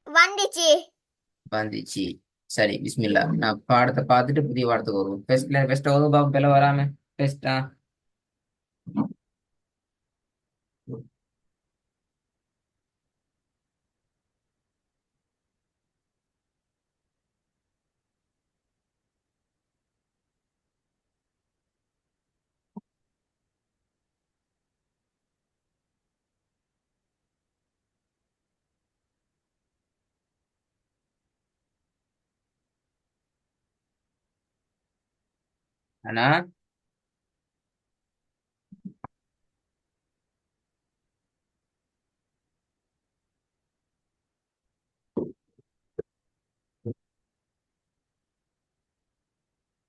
வந்துச்சு. வந்துச்சு. சரி, பிஸ்மில்லா. நான் பாடத்தை பார்த்துட்டு புதிய பாடத்துக்கு வருவோம். ஃபர்ஸ்ட் ஓதும் பாப்போம். பிள்ளை வராம ஃபர்ஸ்டா. ஆனா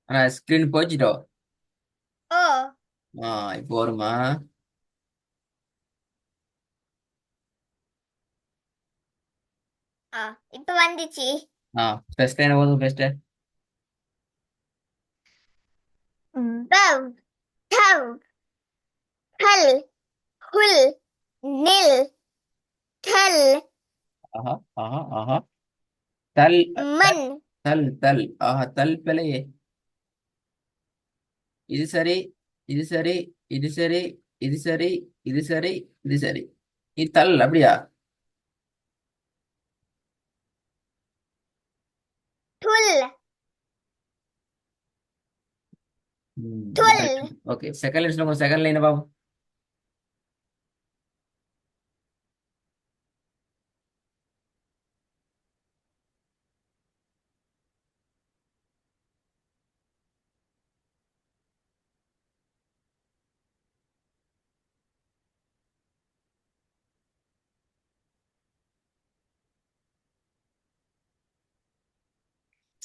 ஆனா ஸ்கிரீன் போச்சுட்டோம். ஓ. இப்போ வருமா? ஆ, இப்ப வந்துச்சு. ஃபர்ஸ்ட் என்ன ஓதும் ஃபர்ஸ்ட்? பவ், தவ், ஹல், ஹுல், நில், தல், ஆஹா, ஆஹா, ஆஹா. தல் தல் மன். தல் தல். ஆஹா, தல் பிழையே. இது சரி, இது சரி, இது சரி, இது சரி, இது சரி, இது சரி. இது தல் அப்படியா? துல், துல். ஓகே, செகண்ட் லைன் சொல்லுங்க. செகண்ட் லைன் பாப்போம்.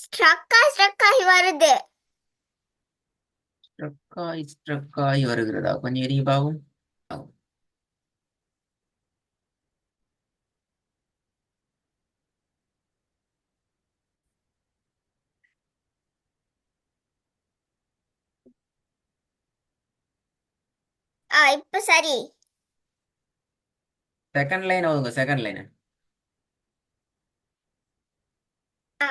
ஸ்ட்ரக் ஆகி வருது. ஸ்ட்ரக்காய் வருகிறதா? கொஞ்சம் எரிய பாவும். இப்ப சரி. செகண்ட் லைன் ஓதுங்க. Second line. ஆ,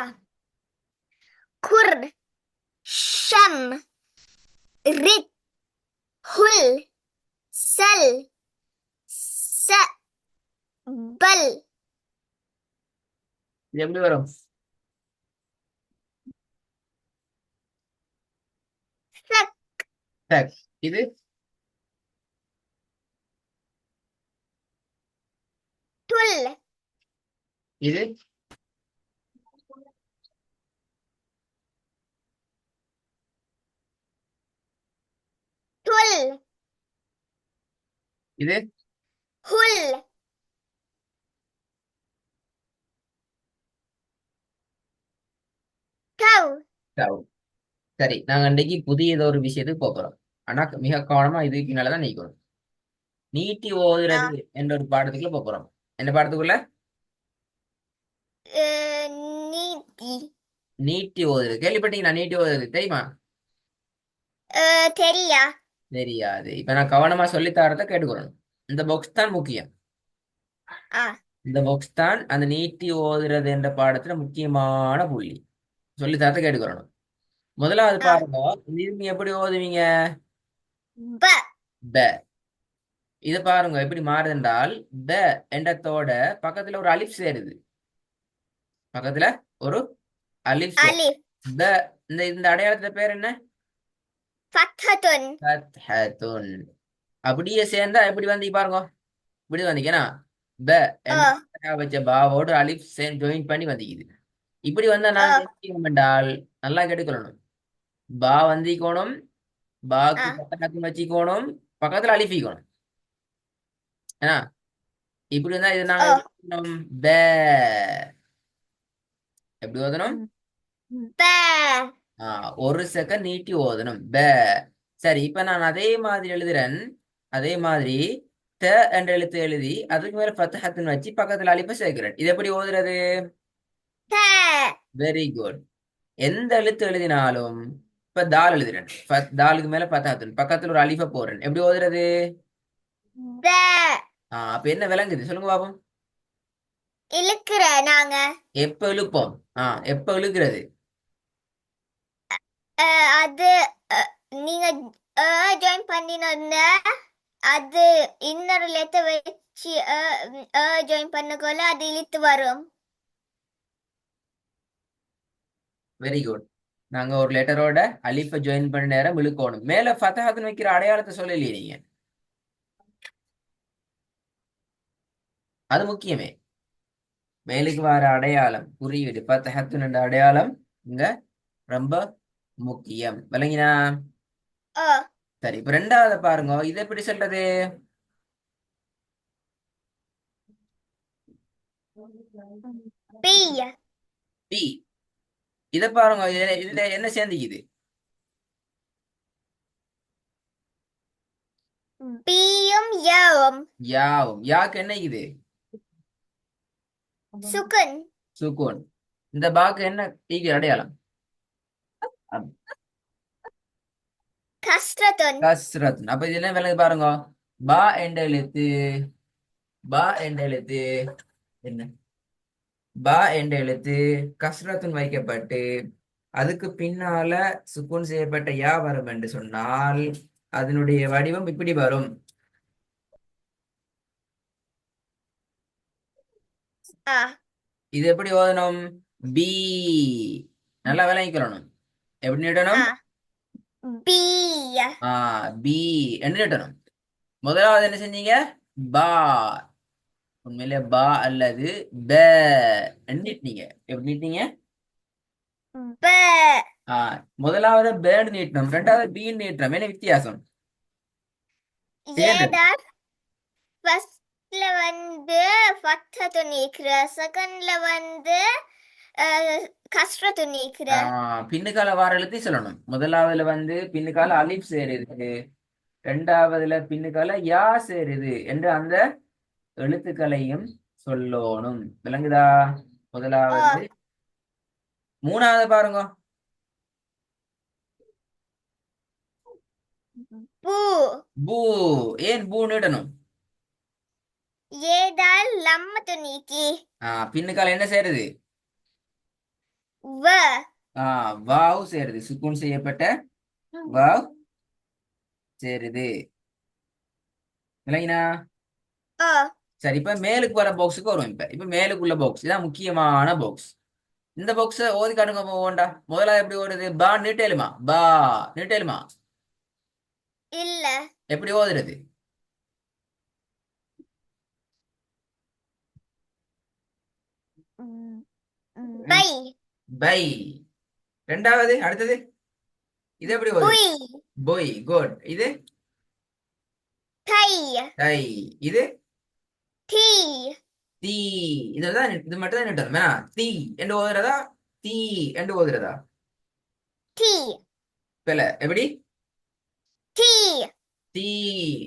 குர், ஷம், ரித், ஹுல், சல், ச, பல். இது எப்படி வரும்? ஸ்ட்ரக், டக். இது துல், இது துல், இது ஹுல், தவ். டவ். சரி, நாங்க இன்னைக்கு புதிய ஏதோ ஒரு விஷயத்துக்கு போக போறோம். ஆனா மிக கவனமா இதுக்கு மேலதான் நீக்கணும். நீட்டி ஆ, ஓதுறது என்ற ஒரு பாடத்துக்குள்ள போக போறோம். என்ன பாடத்துக்குள்ள? நீட்டி. நீட்டி ஓதுறது கேள்விப்பட்டீங்களா? நீட்டி ஓதுறது தெரியுமா? தெரியா. தெரியாது. இப்ப நான் கவனமா சொல்லி தரத கேட்டுக்கணும். இந்த பாக்ஸ் தான் முக்கியம். ஆ, இந்த பாக்ஸ் தான் அந்த நீட்டி ஓதுறது என்ற பாடத்துல முக்கியமான புள்ளி. சொல்லி தரத கேட்டுக்கணும். முதலாவது ஆ, பாருங்க. நீங்க எப்படி ஓதுவீங்க? ப, ப. இது பாருங்க எப்படி மாறுது என்றால், ப என்றத்தோட பக்கத்துல ஒரு அலிஃப் சேருது. பக்கத்துல ஒரு அலிஃப் சேர். அலிஃப், ப. இந்த இந்த அடையாளத்துல பேர் என்ன? ஃபத்ஹத்துன். ஃபத்ஹத்துன். அப்படியே சேர்ந்தா எப்படி வந்து பாருங்க. இப்படி வந்தீங்கன்னா ப ஓ, என்ற வச்ச பாவோடு அலிஃப் சேன் ஜாயின் பண்ணி வந்திக்குது. இப்படி வந்தா ஓ, நாங்க என்ன செய்யணும் என்றால், நல்லா கேட்டுக்கொள்ளணும். பா வந்திக்கோணும், ஆ, பாக்கு பக்கத்துல வச்சுக்கோணும், பக்கத்துல அலிஃபிக்கணும். ஏன்னா இப்படி வந்தா இது நாங்க ஓ. எப்படி ஓதணும்? ப. எப்படி ஓதணும்? ப, ஒரு செகண்ட் நீட்டி ஓதணும். ப. சரி, இப்ப நான் அதே மாதிரி எழுதுறேன். அதே மாதிரி த என்ற எழுத்து எழுதி அதுக்கு மேல ஃபத்ஹத்துன்னு வச்சு பக்கத்துல அலிஃப சேர்க்கிறேன். இது எப்படி ஓதுறது? த, வெரி குட். எந்த எழுத்து எழுதினாலும், இப்ப தால் எழுதுறேன். தாலுக்கு மேல ஃபத்ஹத்துன் பக்கத்துல ஒரு அலிஃப போடுறேன். எப்படி ஓதுறது? த. அப்ப என்ன விளங்குது சொல்லுங்க பாப்போம். இழுக்கிற நாங்க எப்ப இழுப்போம்? எப்ப இழுக்கிறது? அது நீங்க ஜாயின் பண்ணினோட அது இன்னொரு லெட்டர் வச்சு ஜாயின் பண்ணக்குள்ள அது இழுத்து வரும். Very good. நாங்க ஒரு லெட்டரோட அலிஃப ஜாயின் பண்ண நேரம் இழுக்கணும். மேல ஃபதஹத்துன்னு வைக்கிற அடையாளத்தை சொல்லலையே நீங்க. அது முக்கியமே. மேலுக்கு வர அடையாளம் குறியீடு ஃபதஹத்துன்னு என்ற அடையாளம் இங்க ரொம்ப முக்கியம். விளங்கினா? ஓ சரி, இப்ப ரெண்டாவது பாருங்க, இது எப்படி சொல்றது? P P. இத பாருங்க, இதுல என்ன சேர்ந்துக்குது? பியும் யவும் யாவும். யாக்கு என்ன இது? சுகுன் சுக்கூன். இந்த பாக்கு என்ன ஈக்கு அடையாளம்? அப்- கஸ்ரத்துன் கஸ்ரத். அப்ப இது என்ன விளங்கு பாருங்க. பா என்ற எழுத்து, பா என்ற எழுத்து என்ன? பா என்ற எழுத்து கஸ்ரத்துன் வைக்கப்பட்டு அதுக்கு பின்னால சுக்கூன் செய்யப்பட்ட யா வரும் என்று சொன்னால் அதனுடைய வடிவம் இப்படி வரும். ஆ இது எப்படி ஓதணும்? பி. நல்லா விளங்கிக்கணும். எப்படி ஆ இடணும்? பி பி என்று இடணும். முதலாவது என்ன செஞ்சீங்க? பா. உண்மையிலே பா அல்லது ப நீட்டினீங்க. எப்படி நீட்டினீங்க? ப முதலாவது பேர்டு நீட்டணும், ரெண்டாவது பீன் நீட்டணும். என்ன வித்தியாசம்? சேர்ந்தது. ஏடா ஃபர்ஸ்ட்ல வந்து ஃபத்தத்து நீக்கிற, செகண்ட்ல வந்து கஸ்ரத்து நீக்கிற. பின்னுக்கால வார எழுத்தி சொல்லணும். முதலாவதுல வந்து பின்னுக்கால அலிப் சேருது, ரெண்டாவதுல பின்னுக்கால யா சேருது என்று அந்த எழுத்துக்களையும் சொல்லணும். விளங்குதா? ஓ முதலாவது. மூணாவது பாருங்க. பூ பூ. ஏன் பூ நீட்டணும்? ஏதால் லம்மத்து நீக்கி பின்னுக்கால என்ன சேருது? வ வாவ் சேருது. சுக்கூன் செய்யப்பட்ட வாவ் சேருது. விளங்கினா? ஓ சரி, இப்ப மேலுக்கு வர பாக்ஸுக்கு வரும். இப்ப மேலுக்குள்ள பாக்ஸ் இதான் முக்கியமான பாக்ஸ். இந்த பாக்ஸ ஓதி காட்டுங்க போவோண்டா. முதல்ல எப்படி ஓடுது? பா நீட்டேலுமா? பா நீட்டேலுமா? இல்ல எப்படி ஓதுறது? ம், ம், பை பை. ரெண்டாவது அடுத்தது இது எப்படி ஓது? புய் பொய். குட். இது தை டை. இது டீ தீ. இதுதான் இது மட்டும் தான் நிட்டோம். தீ என்று ஓதுறதா? தீ என்று ஓதுறதா? டீ பில எப்படி? டீ தீ.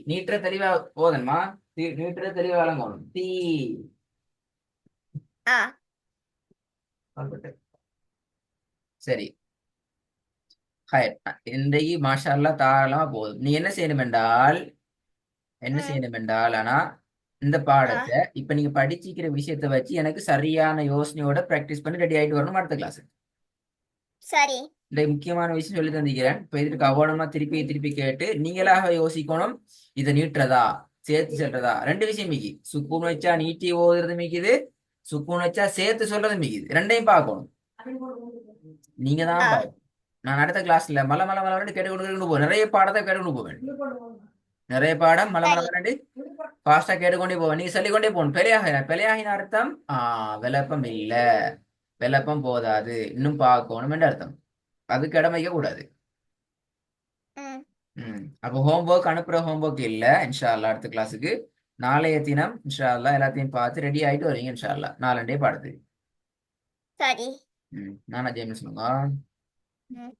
நீட்டுற தெளிவா ஓதணுமா? நீட்டுற தெளிவா வழங்கணும். தீ. ஆ சரி. ஹயர். இன்றைக்கு மாஷா அல்லாஹ் தாராளமா போதும். நீ என்ன செய்யணும் என்றால், என்ன ம் செய்யணும் என்றால், ஆனா இந்த ஆ பாடத்தை இப்ப நீங்க படிச்சிக்கிற விஷயத்தை வச்சு எனக்கு சரியான யோசனையோட பிராக்டிஸ் பண்ணி ரெடி ஆயிட்டு வரணும் அடுத்த கிளாஸ். சரி இந்த முக்கியமான விஷயம் சொல்லி தந்திக்கிறேன். இப்ப இதுக்கு கவனமா திருப்பி திருப்பி கேட்டு நீங்களாக யோசிக்கணும். இதை நீட்டுறதா சேர்த்து சொல்றதா? ரெண்டு விஷயம் மிக்கி. சுக்கூன் வச்சா நீட்டி ஓதுறது மிக்குது, சுக்கூன் வச்சா சேர்த்து சொல்றது மிக்குது. ரெண்டையும் பார்க்கணும். நீங்க ஆ தான் பார்க்கணும். நான் அடுத்த கிளாஸ்ல மலை மலை மலை கேட்டு கொண்டு போவேன். நிறைய பாடத்தை கேட்டு போவேன். நிறைய பாடம் மலை மலை சரி மலை ஃபாஸ்டா கேட்டுக்கொண்டே போவேன். நீங்க சொல்லிக்கொண்டே போகணும். பெலையாகின அர்த்தம் விளப்பம் இல்ல, விளப்பம் போதாது, இன்னும் பார்க்கணும் என்று அர்த்தம். அதுக்கு இடம் வைக்க கூடாது. ம் அப்போ ஹோம்ஒர்க் அனுப்புற ஹோம்ஒர்க் இல்ல. இன்ஷா அல்லாஹ் அடுத்த கிளாஸுக்கு நாளைய தினம் இன்ஷா அல்லாஹ் எல்லாத்தையும் பார்த்து ரெடி ஆயிட்டு வரீங்க. இன்ஷா அல்லாஹ் நாலண்டே பாடுது. சரி நானா ஜெயமி சொல்லுங்க. ம்